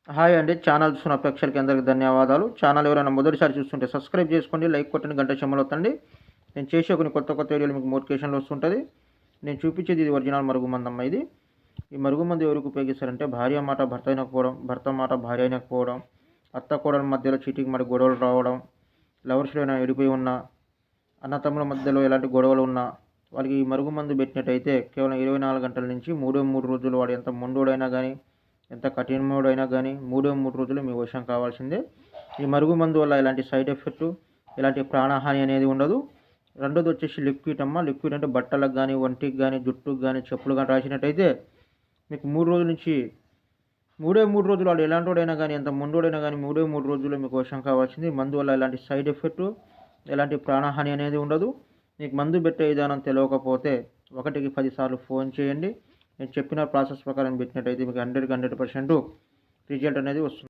Hi అండి. Channel చూస్తున్న ప్రేక్షకులకి అందరికి ధన్యవాదాలు. ఛానల్ ఎవరైనా మొదటిసారి చూస్తుంటే సబ్స్క్రైబ్ చేసుకోండి, లైక్ కొట్టండి, గంట సింబల్ ఒత్తండి. నేను చేసే కొన్ని కొత్త వీడియోలు మీకు నోటిఫికేషన్‌లో వస్తుంటది. నేను చూపించేది ఇది ఒరిజినల్ మరుగుమందమ్మ ఇది. ఈ మరుగుమందు ఎవరికి ఉపయోగిస్తారంటే భార్య మాట భర్త వినకపోవడం, భర్త మాట భార్య వినకపోవడం, అత్త కోడళ్ళ మధ్యలో చీటికి మాటికి గొడవలు రావడం, లవర్స్‌లో ఏమైనా విడిపోయి ఉన్నా, అన్నతమ్ముల మధ్యలో ఎలాంటి గొడవలు ఉన్నా వాళ్ళకి ఈ మరుగుమందు పెట్టినట్టయితే కేవలం 24 గంటల నుంచి 3 రోజులు వాడు ఎంత మొండోడైనా గానీ, ఎంత కఠినమోడైనా కానీ 3 రోజులు మీ వశం కావాల్సిందే. ఈ మరుగుమందు వల్ల ఎలాంటి సైడ్ ఎఫెక్టు, ఎలాంటి ప్రాణహాని అనేది ఉండదు. రెండోది వచ్చేసి లిక్విడ్ అమ్మ. లిక్విడ్ అంటే బట్టలకు కానీ, ఒంటికి కానీ, జుట్టుకు కానీ, చెప్పులు కానీ రాసినట్టయితే మీకు 3 రోజుల నుంచి 3 రోజులు వాడు ఎలాంటోడైనా కానీ, ఎంత మొండోడైనా కానీ 3 రోజుల్లో మీకు వశం కావాల్సింది. మందు వల్ల ఎలాంటి సైడ్ ఎఫెక్టు, ఎలాంటి ప్రాణహాని అనేది ఉండదు. మీకు మందు పెట్టే విధానం తెలియకపోతే 1కి 10 సార్లు ఫోన్ చేయండి. నేను చెప్పిన ప్రాసెస్ ప్రకారం పెట్టినట్టయితే మీకు 100% రిజల్ట్ అనేది వస్తుంది.